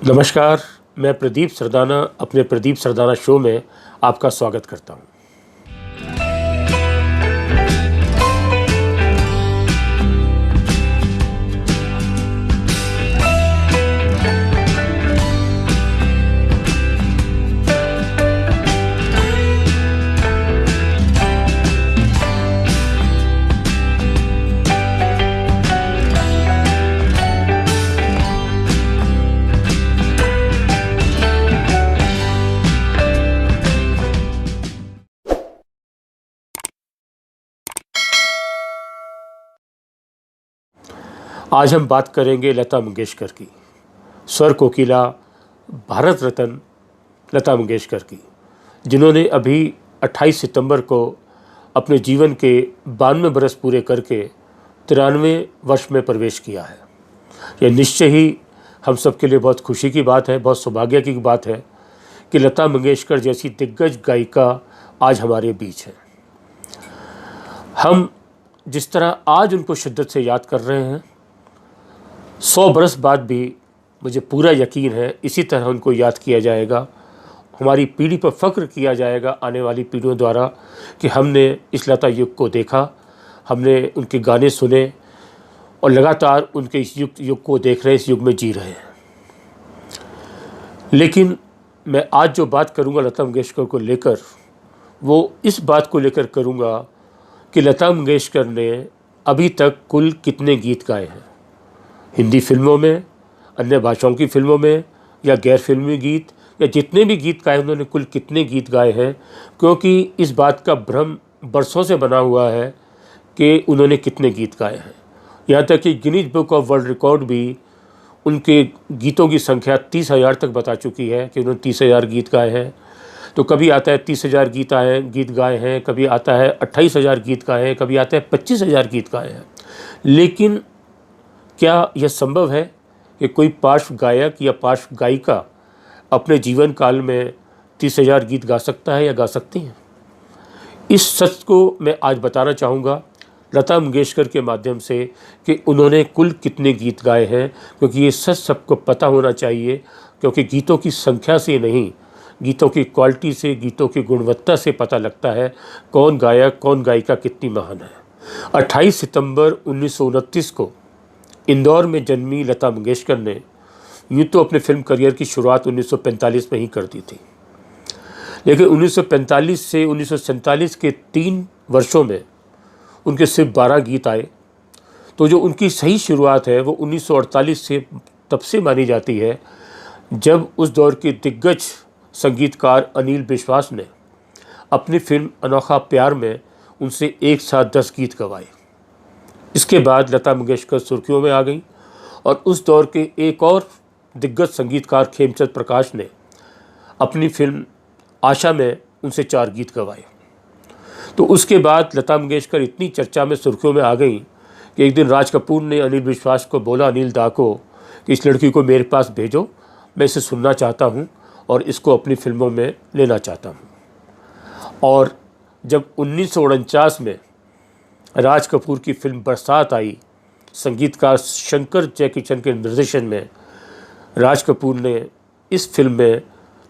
नमस्कार, मैं प्रदीप सरदाना अपने प्रदीप सरदाना शो में आपका स्वागत करता हूं। आज हम बात करेंगे लता मंगेशकर की, स्वर कोकिला, भारत रत्न लता मंगेशकर की, जिन्होंने अभी 28 सितंबर को अपने जीवन के 92 बरस पूरे करके 93 वर्ष में प्रवेश किया है। यह निश्चय ही हम सब के लिए बहुत खुशी की बात है, बहुत सौभाग्य की बात है कि लता मंगेशकर जैसी दिग्गज गायिका आज हमारे बीच है। हम जिस तरह आज उनको शिद्दत से याद कर रहे हैं, 100 बरस बाद भी मुझे पूरा यकीन है इसी तरह उनको याद किया जाएगा। हमारी पीढ़ी पर फ़ख्र किया जाएगा आने वाली पीढ़ियों द्वारा कि हमने इस लता युग को देखा, हमने उनके गाने सुने और लगातार उनके इस युग को देख रहे हैं, इस युग में जी रहे हैं। लेकिन मैं आज जो बात करूंगा लता मंगेशकर को लेकर, वो इस बात को लेकर करूंगा कि लता मंगेशकर ने अभी तक कुल कितने गीत गाए हैं, हिंदी फिल्मों में, अन्य भाषाओं की फिल्मों में, या गैर फिल्मी गीत, या जितने भी गीत गाए उन्होंने कुल कितने गीत गाए हैं। क्योंकि इस बात का भ्रम बरसों से बना हुआ है कि उन्होंने कितने गीत गाए हैं। यहाँ तक कि Guinness book of world record भी उनके गीतों की संख्या 30,000 तक बता चुकी है कि उन्होंने 30,000 गीत गाए हैं। तो कभी आता है 30,000 गीत गाए हैं, कभी आता है 28,000 गीत गाए हैं, कभी आता है 25,000 गीत गाए हैं। लेकिन क्या यह संभव है कि कोई पार्श्व गायक या पार्श्व गायिका अपने जीवन काल में 30,000 गीत गा सकता है या गा सकती हैं? इस सच को मैं आज बताना चाहूँगा लता मंगेशकर के माध्यम से कि उन्होंने कुल कितने गीत गाए हैं, क्योंकि ये सच सबको पता होना चाहिए। क्योंकि गीतों की संख्या से नहीं, गीतों की क्वालिटी से, गीतों की गुणवत्ता से पता लगता है कौन गायक, कौन गायिका कितनी महान है। 28 सितंबर 1929 को इंदौर में जन्मी लता मंगेशकर ने यूँ तो अपने फिल्म करियर की शुरुआत 1945 में ही कर दी थी, लेकिन 1945 से 1947 के 3 वर्षों में उनके सिर्फ 12 गीत आए। तो जो उनकी सही शुरुआत है वो 1948 से तब से मानी जाती है जब उस दौर के दिग्गज संगीतकार अनिल विश्वास ने अपनी फिल्म अनोखा प्यार में उनसे एक साथ 10 गीत गवाए। इसके बाद लता मंगेशकर सुर्खियों में आ गई और उस दौर के एक और दिग्गज संगीतकार खेमचंद प्रकाश ने अपनी फिल्म आशा में उनसे 4 गीत गवाए। तो उसके बाद लता मंगेशकर इतनी चर्चा में, सुर्खियों में आ गई कि एक दिन राज कपूर ने अनिल विश्वास को बोला, अनिल दा को, कि इस लड़की को मेरे पास भेजो, मैं इसे सुनना चाहता हूँ और इसको अपनी फिल्मों में लेना चाहता हूँ। और जब 1949 में राज कपूर की फिल्म बरसात आई, संगीतकार शंकर जयकिशन के निर्देशन में, राज कपूर ने इस फिल्म में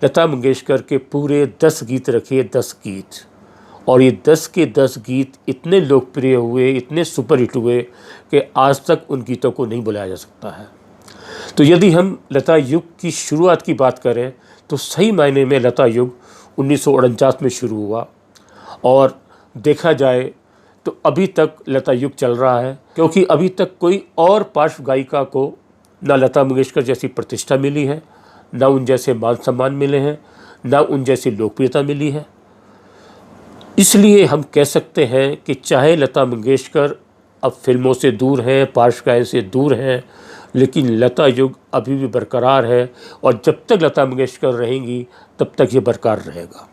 लता मंगेशकर के पूरे 10 गीत रखे, 10 गीत। और ये 10 के 10 गीत इतने लोकप्रिय हुए, इतने सुपरहिट हुए कि आज तक उन गीतों को नहीं भुलाया जा सकता है। तो यदि हम लता युग की शुरुआत की बात करें तो सही मायने में लता युग 1949 में शुरू हुआ, और देखा जाए तो अभी तक लता युग चल रहा है। क्योंकि अभी तक कोई और पार्श्व गायिका को ना लता मंगेशकर जैसी प्रतिष्ठा मिली है, ना उन जैसे मान सम्मान मिले हैं, ना उन जैसी लोकप्रियता मिली है। इसलिए हम कह सकते हैं कि चाहे लता मंगेशकर अब फिल्मों से दूर हैं, पार्श्व गायन से दूर हैं, लेकिन लता युग अभी भी बरकरार है, और जब तक लता मंगेशकर रहेंगी तब तक ये बरकरार रहेगा।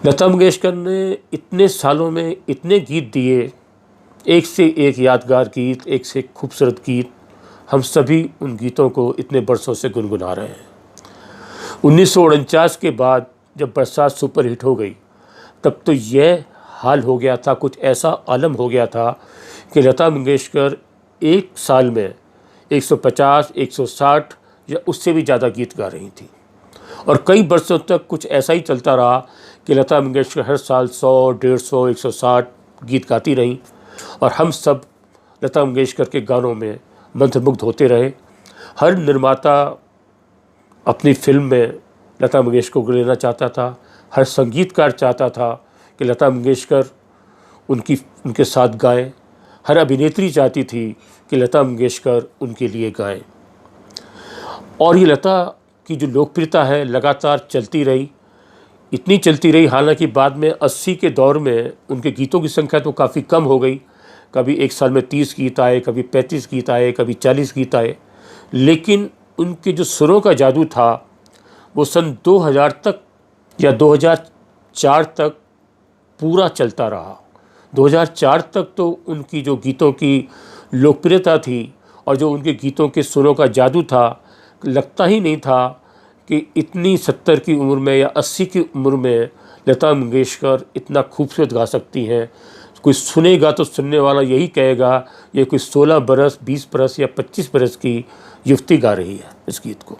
लता मंगेशकर ने इतने सालों में इतने गीत दिए, एक से एक यादगार गीत, एक से एक खूबसूरत गीत। हम सभी उन गीतों को इतने बरसों से गुनगुना रहे हैं। 1949 के बाद जब बरसात सुपरहिट हो गई, तब तो यह हाल हो गया था, कुछ ऐसा आलम हो गया था कि लता मंगेशकर एक साल में 150, 160 या उससे भी ज़्यादा गीत गा रही थी। और कई वर्षों तक कुछ ऐसा ही चलता रहा कि लता मंगेशकर हर साल 100, 150, 160 गीत गाती रहीं और हम सब लता मंगेशकर के गानों में मंत्रमुग्ध होते रहे। हर निर्माता अपनी फिल्म में लता मंगेशकर को लेना चाहता था, हर संगीतकार चाहता था कि लता मंगेशकर उनके साथ गाएं, हर अभिनेत्री चाहती थी कि लता मंगेशकर उनके लिए गाएं। और ये लता की जो लोकप्रियता है लगातार चलती रही, इतनी चलती रही, हालांकि बाद में 80 के दौर में उनके गीतों की संख्या तो काफ़ी कम हो गई। कभी एक साल में 30 गीत आए, कभी 35 गीत आए, कभी 40 गीत आए, लेकिन उनके जो सुरों का जादू था वो सन 2000 तक या 2004 तक पूरा चलता रहा। 2004 तक तो उनकी जो गीतों की लोकप्रियता थी और जो उनके गीतों के सुरों का जादू था, लगता ही नहीं था कि इतनी 70 की उम्र में या 80 की उम्र में लता मंगेशकर इतना खूबसूरत गा सकती हैं। कोई सुनेगा तो सुनने वाला यही कहेगा ये कोई 16 बरस, 20 बरस या 25 बरस की युवती गा रही है इस गीत को।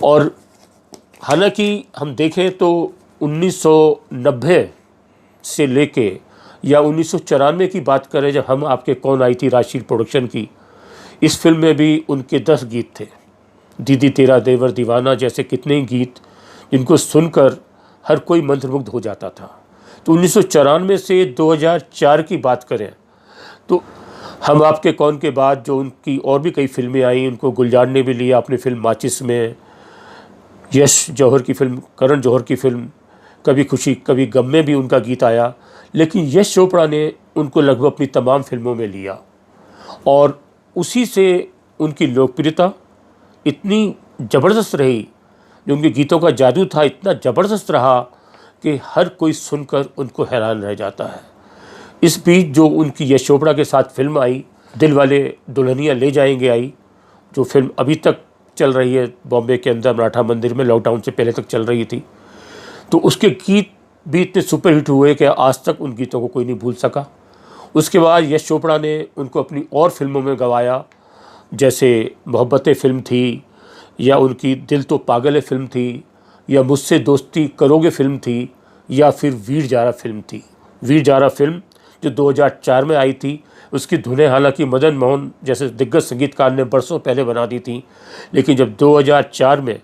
और हालांकि हम देखें तो 1990 से लेके या 1994 की बात करें, जब हम आपके कौन आई थी राजशील प्रोडक्शन की, इस फिल्म में भी उनके 10 गीत थे। दीदी तेरा देवर दीवाना जैसे कितने ही गीत जिनको सुनकर हर कोई मंत्रमुग्ध हो जाता था। तो 1994 से 2004 की बात करें तो हम आपके कौन के बाद जो उनकी और भी कई फिल्में आई, उनको गुलजार ने भी लिया अपनी फिल्म माचिस में, यश जौहर की फिल्म, करण जौहर की फिल्म कभी खुशी कभी गम में भी उनका गीत आया, लेकिन यश चोपड़ा ने उनको लगभग अपनी तमाम फिल्मों में लिया। और उसी से उनकी लोकप्रियता इतनी ज़बरदस्त रही, जो उनके गीतों का जादू था इतना ज़बरदस्त रहा कि हर कोई सुनकर उनको हैरान रह जाता है। इस बीच जो उनकी यश चोपड़ा के साथ फिल्म आई, दिल वाले दुल्हनिया ले जाएंगे आई, जो फिल्म अभी तक चल रही है बॉम्बे के अंदर मराठा मंदिर में, लॉकडाउन से पहले तक चल रही थी, तो उसके गीत भी इतने सुपरहिट हुए कि आज तक उन गीतों को कोई नहीं भूल सका। उसके बाद यश चोपड़ा ने उनको अपनी और फिल्मों में गवाया, जैसे मोहब्बतें फिल्म थी, या उनकी दिल तो पागल है फिल्म थी, या मुझसे दोस्ती करोगे फिल्म थी, या फिर वीर जारा फिल्म थी। वीर जारा फिल्म जो 2004 में आई थी, उसकी धुनें हालांकि मदन मोहन जैसे दिग्गज संगीतकार ने बरसों पहले बना दी थी, लेकिन जब 2004 में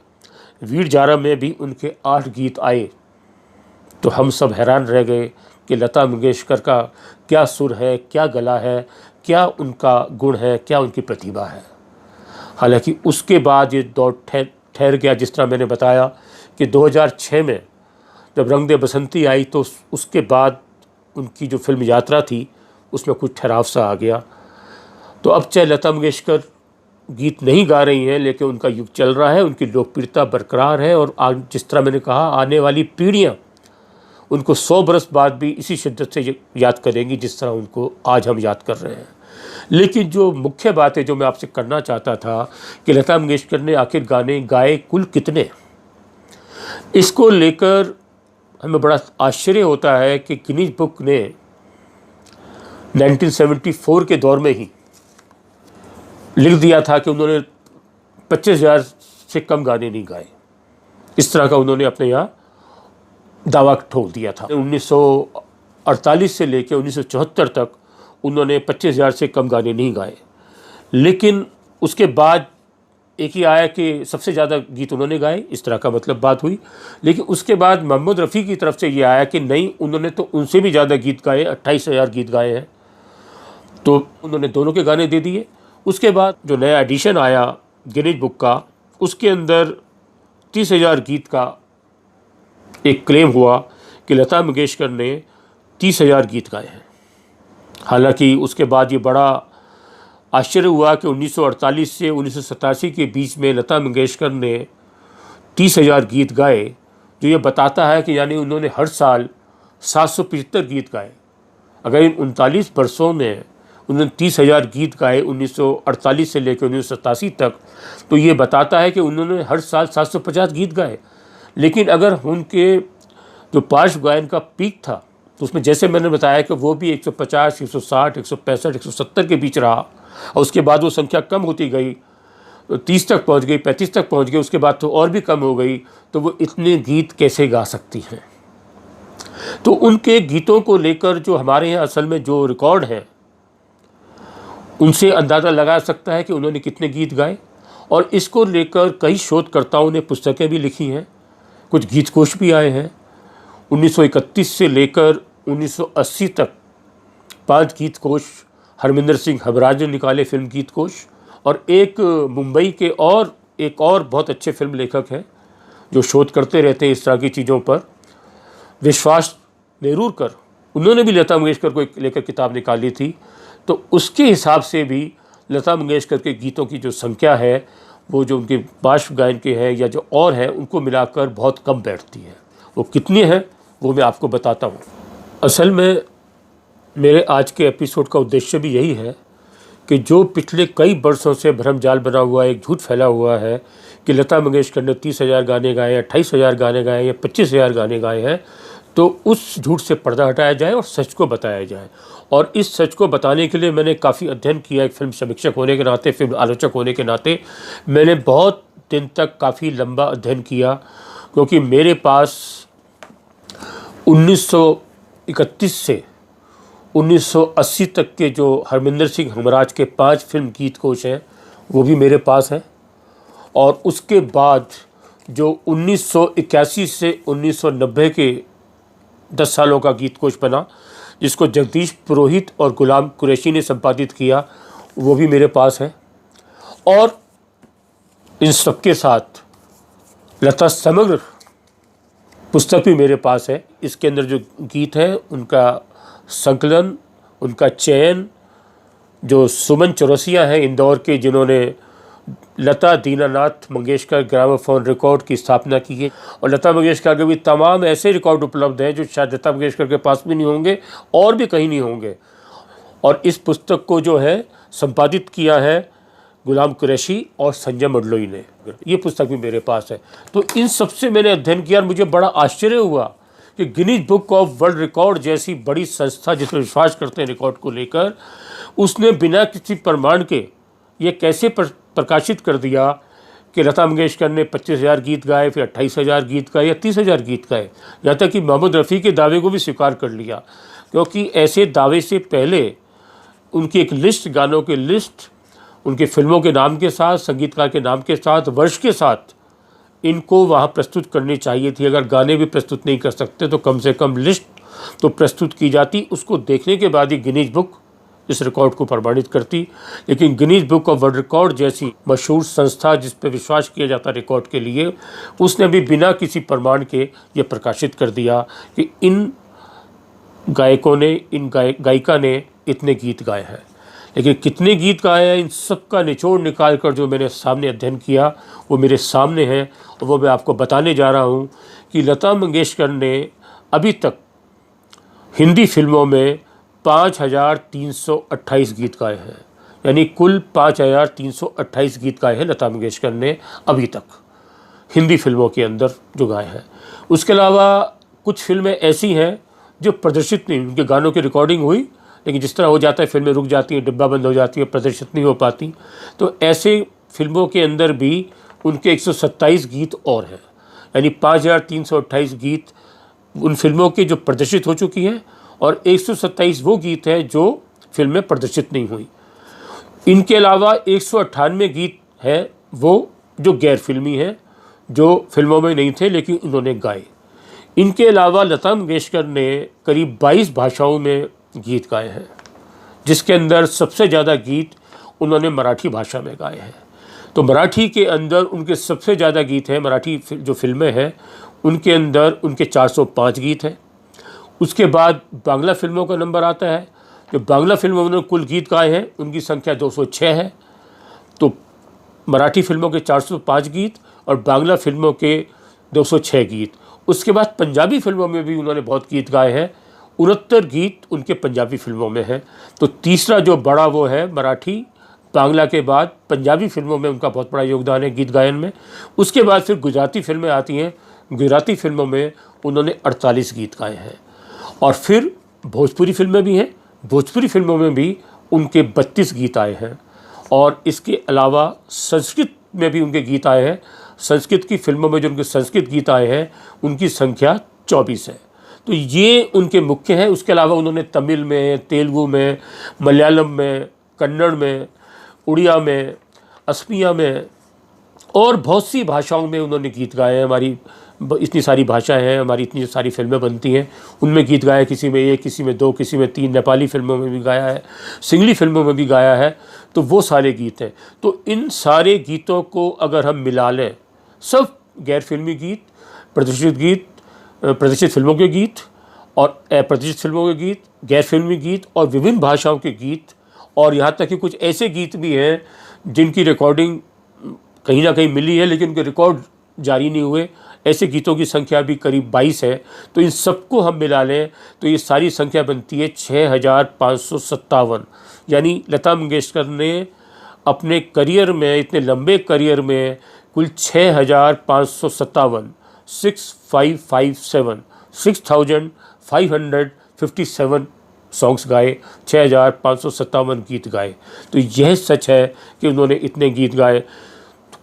वीर जारा में भी उनके 8 गीत आए तो हम सब हैरान रह गए कि लता मंगेशकर का क्या सुर है, क्या गला है, क्या उनका गुण है, क्या उनकी प्रतिभा है। हालांकि उसके बाद ये दौर ठहर गया। जिस तरह मैंने बताया कि 2006 में जब रंग दे बसंती आई तो उसके बाद उनकी जो फिल्म यात्रा थी उसमें कुछ ठहराव सा आ गया। तो अब चाहे लता मंगेशकर गीत नहीं गा रही हैं, लेकिन उनका युग चल रहा है, उनकी लोकप्रियता बरकरार है, और आज जिस तरह मैंने कहा आने वाली पीढ़ियाँ उनको 100 बरस बाद भी इसी शिद्दत से याद करेंगी जिस तरह उनको आज हम याद कर रहे हैं। लेकिन जो मुख्य बात है जो मैं आपसे करना चाहता था कि लता मंगेशकर ने आखिर गाने गाए कुल कितने, इसको लेकर हमें बड़ा आश्चर्य होता है कि गिनीज बुक ने 1974 के दौर में ही लिख दिया था कि उन्होंने 25,000 से कम गाने नहीं गाए। इस तरह का उन्होंने अपने यहाँ दावा ठोक दिया था। 1948 से लेकर 1974 तक उन्होंने 25,000 से कम गाने नहीं गाए। लेकिन उसके बाद एक ही आया कि सबसे ज़्यादा गीत उन्होंने गाए, इस तरह का मतलब बात हुई। लेकिन उसके बाद मोहम्मद रफ़ी की तरफ से ये आया कि नहीं, उन्होंने तो उनसे भी ज़्यादा गीत गाए, 28,000 गीत गाए हैं, तो उन्होंने दोनों के गाने दे दिए। उसके बाद जो नया एडिशन आया गिनीज बुक का, उसके अंदर 30,000 गीत का एक क्लेम हुआ कि लता मंगेशकर ने 30,000 गीत गाए हैं। हालांकि उसके बाद ये बड़ा आश्चर्य हुआ कि 1948 से 1987 के बीच में लता मंगेशकर ने 30,000 गीत गाए, जो ये बताता है कि यानी उन्होंने हर साल 775 गीत गाए। अगर इन 39 वर्षों में उन्होंने 30,000 गीत गाए 1948 से लेकर 1987 तक, तो ये बताता है कि उन्होंने हर साल 750 गीत गाए। लेकिन अगर उनके जो पार्श्व गायन का पीक था तो उसमें जैसे मैंने बताया कि वो भी 150, 160, 165, 170 के बीच रहा, और उसके बाद वो संख्या कम होती गई। 30 तक पहुंच गई, 35 तक पहुंच गई, उसके बाद तो और भी कम हो गई, तो वो इतने गीत कैसे गा सकती हैं। तो उनके गीतों को लेकर जो हमारे यहाँ असल में जो रिकॉर्ड हैं, उनसे अंदाज़ा लगा सकता है कि उन्होंने कितने गीत गाए। और इसको लेकर कई शोधकर्ताओं ने पुस्तकें भी लिखी हैं, कुछ गीत कोश भी आए हैं। 1931 से लेकर 1980 तक 5 गीत कोश हरमिंदर सिंह हबराज ने निकाले, फिल्म गीत कोश। और एक मुंबई के एक और बहुत अच्छे फिल्म लेखक हैं जो शोध करते रहते हैं इस तरह की चीज़ों पर, विश्वास नेरूरकर, उन्होंने भी लता मंगेशकर को लेकर किताब निकाली थी। तो उसके हिसाब से भी लता मंगेशकर के गीतों की जो संख्या है, वो जो उनके बाष्प गायन के हैं या जो और हैं, उनको मिलाकर बहुत कम बैठती है। वो कितनी है वो मैं आपको बताता हूँ। असल में मेरे आज के एपिसोड का उद्देश्य भी यही है कि जो पिछले कई वर्षों से भ्रमजाल बना हुआ है, एक झूठ फैला हुआ है कि लता मंगेशकर ने 30,000 गाने गाए, 28,000 गाने गाए या 25,000 गाने गाए हैं, तो उस झूठ से पर्दा हटाया जाए और सच को बताया जाए। और इस सच को बताने के लिए मैंने काफ़ी अध्ययन किया। एक फिल्म समीक्षक होने के नाते, फिल्म आलोचक होने के नाते मैंने बहुत दिन तक काफ़ी लंबा अध्ययन किया, क्योंकि मेरे पास 1931 से 1980 तक के जो हरमिंदर सिंह हमराज के 5 फिल्म गीत कोश हैं, वो भी मेरे पास हैं। और उसके बाद जो 1981 से 1990 के 10 सालों का गीत कोश बना, जिसको जगदीश पुरोहित और गुलाम कुरैशी ने संपादित किया, वो भी मेरे पास है। और इन सबके साथ लता समग्र पुस्तक भी मेरे पास है। इसके अंदर जो गीत हैं उनका संकलन, उनका चयन, जो सुमन चौरसिया हैं इंदौर के, जिन्होंने लता दीनानाथ मंगेशकर ग्रामोफोन रिकॉर्ड की स्थापना की है। और लता मंगेशकर के भी तमाम ऐसे रिकॉर्ड उपलब्ध हैं जो शायद लता मंगेशकर के पास भी नहीं होंगे और भी कहीं नहीं होंगे। और इस पुस्तक को जो है संपादित किया है गुलाम कुरैशी और संजय मंडलोई ने। ये पुस्तक भी मेरे पास है। तो इन सब से मैंने अध्ययन किया और मुझे बड़ा आश्चर्य हुआ कि Guinness book of world record जैसी बड़ी संस्था जिसमें विश्वास करते हैं रिकॉर्ड को लेकर, उसने बिना किसी प्रमाण के ये कैसे प्रकाशित कर दिया कि लता मंगेशकर ने 25,000 गीत गाए, फिर 28,000 गीत गाए या 30,000 गीत गाए। यहाँ तक कि मोहम्मद रफ़ी के दावे को भी स्वीकार कर लिया, क्योंकि ऐसे दावे से पहले उनकी एक लिस्ट, गानों की लिस्ट, उनके फिल्मों के नाम के साथ, संगीतकार के नाम के साथ, वर्ष के साथ इनको वहाँ प्रस्तुत करनी चाहिए थी। अगर गाने भी प्रस्तुत नहीं कर सकते तो कम से कम लिस्ट तो प्रस्तुत की जाती। उसको देखने के बाद ही गिनीज बुक इस रिकॉर्ड को प्रमाणित करती। लेकिन Guinness book of world record जैसी मशहूर संस्था जिस पर विश्वास किया जाता रिकॉर्ड के लिए, उसने भी बिना किसी प्रमाण के ये प्रकाशित कर दिया कि इन गायकों ने, इन गायिका ने इतने गीत गाए हैं। लेकिन कितने गीत गाए हैं, इन सब का निचोड़ निकाल कर जो मैंने सामने अध्ययन किया वो मेरे सामने है। और वो मैं आपको बताने जा रहा हूँ कि लता मंगेशकर ने अभी तक हिंदी फिल्मों में 5,328 गीत गाए हैं। यानी कुल 5,328 गीत गाए हैं लता मंगेशकर ने अभी तक हिंदी फिल्मों के अंदर जो गाए हैं। उसके अलावा कुछ फिल्में ऐसी हैं जो प्रदर्शित नहीं, उनके गानों की रिकॉर्डिंग हुई लेकिन जिस तरह हो जाता है फिल्में रुक जाती हैं, डिब्बा बंद हो जाती है, प्रदर्शित नहीं हो पाती। तो ऐसे फिल्मों के अंदर भी उनके 127 गीत और हैं। यानी 5,328 गीत उन फिल्मों के जो प्रदर्शित हो चुकी हैं और 127 वो गीत हैं जो फिल्में प्रदर्शित नहीं हुई। इनके अलावा 198 गीत हैं वो जो गैर फिल्मी हैं, जो फिल्मों में नहीं थे लेकिन उन्होंने गाए। इनके अलावा लता मंगेशकर ने करीब 22 भाषाओं में गीत गाए हैं, जिसके अंदर सबसे ज़्यादा गीत उन्होंने मराठी भाषा में गाए हैं। तो मराठी के अंदर उनके सबसे ज़्यादा गीत हैं। मराठी जो फिल्में हैं उनके अंदर उनके 405 गीत हैं। उसके बाद बांग्ला फिल्मों का नंबर आता है। जो बांग्ला फिल्मों में उन्होंने कुल गीत गाए हैं उनकी संख्या 206 है। तो मराठी फिल्मों के 405 गीत और बांग्ला फिल्मों के 206 गीत। उसके बाद पंजाबी फिल्मों में भी उन्होंने बहुत गीत गाए हैं। 69 गीत उनके पंजाबी फिल्मों में हैं। तो तीसरा जो बड़ा वो है मराठी, बांग्ला के बाद पंजाबी फिल्मों में उनका बहुत बड़ा योगदान है गीत गायन में। उसके बाद फिर गुजराती फिल्में आती हैं। गुजराती फिल्मों में उन्होंने 48 गीत गाए हैं। और फिर भोजपुरी फिल्में भी हैं। भोजपुरी फिल्मों में भी उनके 32 गीत आए हैं। और इसके अलावा संस्कृत में भी उनके गीत आए हैं, संस्कृत की फिल्मों में जो उनके संस्कृत गीत आए हैं उनकी संख्या 24 है। तो ये उनके मुख्य हैं। उसके अलावा उन्होंने तमिल में, तेलुगु में, मलयालम में, कन्नड़ में, उड़िया में, असमिया में और बहुत सी भाषाओं में उन्होंने गीत गाए हैं। हमारी इतनी सारी भाषाएं हैं, हमारी इतनी सारी फिल्में बनती हैं, उनमें गीत गाया, किसी में 1, किसी में 2, किसी में 3, नेपाली फिल्मों में भी गाया है, सिंगली फिल्मों में भी गाया है। तो वो सारे गीत हैं। तो इन सारे गीतों को अगर हम मिला लें, सब गैर फिल्मी गीत, प्रतिष्ठित गीत, प्रतिष्ठित फिल्मों के गीत और अप्रतिष्ठित फिल्मों के गीत, गैर फिल्मी गीत और विभिन्न भाषाओं के गीत, और यहाँ तक कि कुछ ऐसे गीत भी हैं जिनकी रिकॉर्डिंग कहीं ना कहीं मिली है लेकिन उनके रिकॉर्ड जारी नहीं हुए, ऐसे गीतों की संख्या भी करीब 22 है। तो इन सबको हम मिला लें तो ये सारी संख्या बनती है 6557। यानी लता मंगेशकर ने अपने करियर में, इतने लंबे करियर में, कुल 6557 6557 सॉन्ग्स गाए, 6557 गीत गाए। तो यह सच है कि उन्होंने इतने गीत गाए।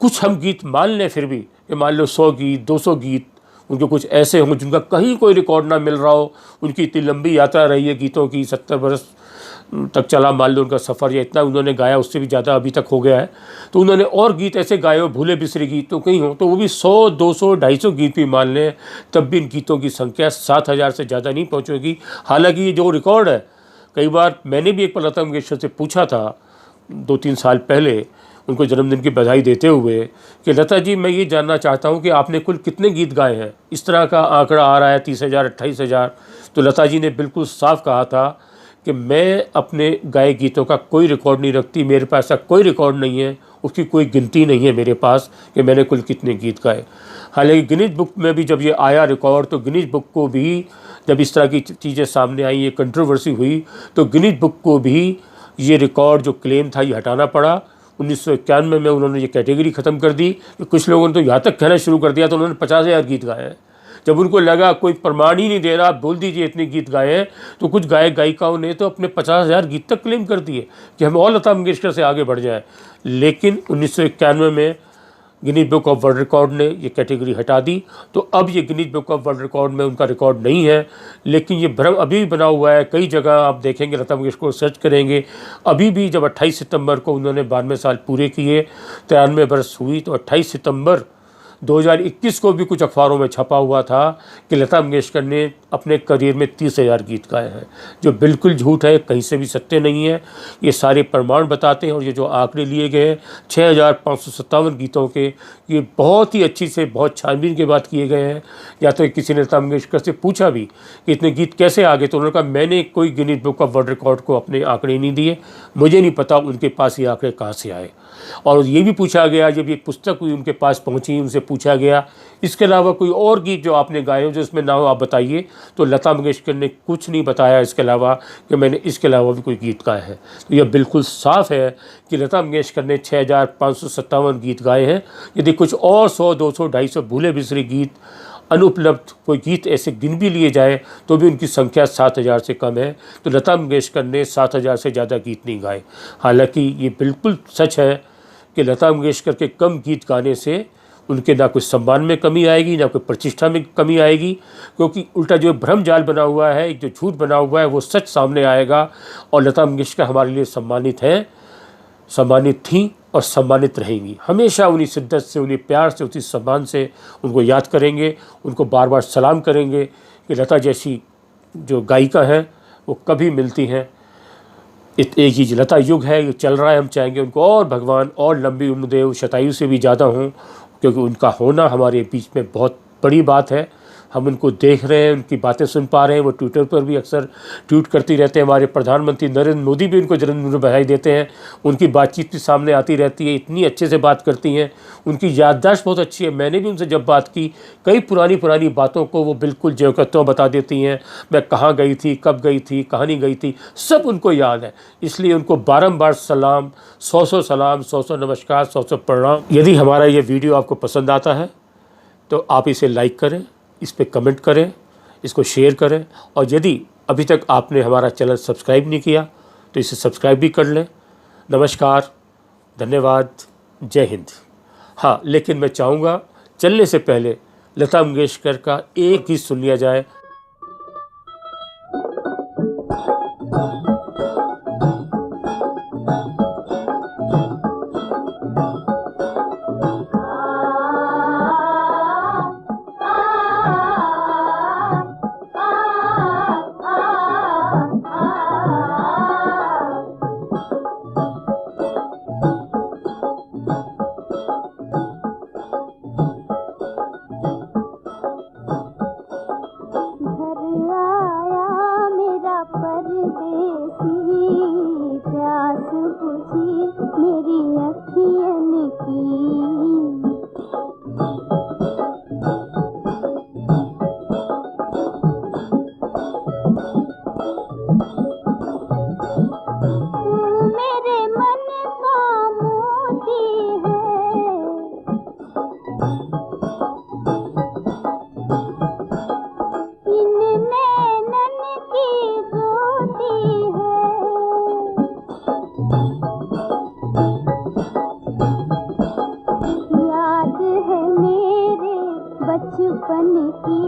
कुछ हम गीत मान लें फिर भी, कि मान लो 100 गीत, 200 गीत उनके कुछ ऐसे होंगे जिनका कहीं कोई रिकॉर्ड ना मिल रहा हो। उनकी इतनी लंबी यात्रा रही है गीतों की, 70 बरस तक चला मान लो उनका सफ़र, या इतना उन्होंने गाया, उससे भी ज़्यादा अभी तक हो गया है। तो उन्होंने और गीत ऐसे गाए हो, भूले बिसरे गीत तो कहीं हो, तो वो भी 100, 200, 250 गीत भी मान लें, तब भी इन गीतों की संख्या 7000 से ज़्यादा नहीं पहुँचेगी। हालांकि ये जो रिकॉर्ड है, कई बार मैंने भी एक बार लता मंगेशकर से पूछा था 2-3 साल पहले, उनको जन्मदिन की बधाई देते हुए, कि लता जी मैं ये जानना चाहता हूँ कि आपने कुल कितने गीत गाए हैं। इस तरह का आंकड़ा आ रहा है 30,000, 28,000। तो लता जी ने बिल्कुल साफ कहा था कि मैं अपने गाए गीतों का कोई रिकॉर्ड नहीं रखती, मेरे पास ऐसा कोई रिकॉर्ड नहीं है, उसकी कोई गिनती नहीं है मेरे पास कि मैंने कुल कितने गीत गाए। हालांकि गिनीज बुक में भी जब ये आया रिकॉर्ड, तो गिनीज बुक को भी जब इस तरह की चीज़ें सामने आई, ये कंट्रोवर्सी हुई, तो गिनीज बुक को भी ये रिकॉर्ड जो क्लेम था ये हटाना पड़ा। 1991 में उन्होंने ये कैटेगरी ख़त्म कर दी। कि कुछ लोगों ने तो यहाँ तक कहना शुरू कर दिया, तो उन्होंने 50,000 गीत गाए हैं। जब उनको लगा कोई प्रमाण ही नहीं दे रहा, आप बोल दीजिए इतने गीत गाए हैं, तो कुछ गायक गायिकाओं ने तो अपने 50,000 गीत तक क्लेम कर दिए कि हम और लता मंगेशकर से आगे बढ़ जाएं। लेकिन 1991 में Guinness book of world record ने ये कैटेगरी हटा दी। तो अब ये Guinness book of world record में उनका रिकॉर्ड नहीं है, लेकिन ये भ्रम अभी भी बना हुआ है। कई जगह आप देखेंगे, लता मंगेशकर को सर्च करेंगे, अभी भी जब 28 सितंबर को उन्होंने 92 साल पूरे किए, 93 बरस हुई, तो 28 सितंबर 2021 को भी कुछ अखबारों में छपा हुआ था कि लता मंगेशकर ने अपने करियर में 30,000 गीत गाए हैं, जो बिल्कुल झूठ है, कहीं से भी सत्य नहीं है। ये सारे प्रमाण बताते हैं। और ये जो आंकड़े लिए गए हैं 6557 गीतों के, ये बहुत ही अच्छी से, बहुत छानबीन के बाद किए गए हैं। या तो किसी ने लता मंगेशकर से पूछा भी कि इतने गीत कैसे आ गए, तो उन्होंने कहा मैंने कोई Guinness book of world record को अपने आंकड़े नहीं दिए, मुझे नहीं पता उनके पास ये आंकड़े कहाँ से आए। और ये भी पूछा गया, जब ये पुस्तक हुई उनके पास पहुंची, उनसे पूछा गया इसके अलावा कोई और गीत जो आपने गाए हो जो इसमें ना हो आप बताइए, तो लता मंगेशकर ने कुछ नहीं बताया इसके अलावा कि मैंने इसके अलावा भी कोई गीत गाए हैं। तो यह बिल्कुल साफ है कि लता मंगेशकर ने 6557 गीत गाए हैं। यदि कुछ और 100, 200, 250 भूले बिसरे गीत, अनुपलब्ध कोई गीत ऐसे गिन भी लिए जाए, तो भी उनकी संख्या 7000 से कम है। तो लता मंगेशकर ने 7000 से ज़्यादा गीत नहीं गाए। हालांकि ये बिल्कुल सच है कि लता मंगेशकर के कम गीत गाने से उनके ना कोई सम्मान में कमी आएगी, ना कोई प्रतिष्ठा में कमी आएगी, क्योंकि उल्टा जो भ्रम जाल बना हुआ है, एक जो झूठ बना हुआ है, वो सच सामने आएगा। और लता मंगेशकर हमारे लिए सम्मानित हैं, सम्मानित थीं और सम्मानित रहेंगी। हमेशा उन्हीं शिद्दत से, उन्हीं प्यार से, उसी सम्मान से उनको याद करेंगे, उनको बार बार सलाम करेंगे कि लता जैसी जो गायिका हैं वो कभी मिलती हैं। एक ही लता युग है, ये चल रहा है। हम चाहेंगे उनको और भगवान और लंबी उम्र दे, शतायु से भी ज़्यादा हों, क्योंकि उनका होना हमारे बीच में बहुत बड़ी बात है। हम उनको देख रहे हैं, उनकी बातें सुन पा रहे हैं। वो ट्विटर पर भी अक्सर ट्वीट करती रहते हैं। हमारे प्रधानमंत्री नरेंद्र मोदी भी उनको जन्मदिन में बधाई देते हैं। उनकी बातचीत भी सामने आती रहती है, इतनी अच्छे से बात करती हैं। उनकी याददाश्त बहुत अच्छी है। मैंने भी उनसे जब बात की, कई पुरानी बातों को वो बिल्कुल ज्यों का त्यों बता देती हैं। मैं कहाँ गई थी, कब गई थी, कहाँ नहीं गई थी, सब उनको याद है। इसलिए उनको बारंबार सलाम, 100 सलाम, 100 नमस्कार, 100 प्रणाम। यदि हमारा ये वीडियो आपको पसंद आता है तो आप इसे लाइक करें, इस पर कमेंट करें, इसको शेयर करें। और यदि अभी तक आपने हमारा चैनल सब्सक्राइब नहीं किया तो इसे सब्सक्राइब भी कर लें। नमस्कार, धन्यवाद, जय हिंद। हाँ, लेकिन मैं चाहूँगा चलने से पहले लता मंगेशकर का एक गीत सुन लिया जाए। बचपन की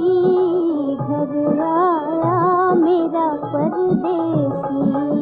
घर आया मेरा परदेसी।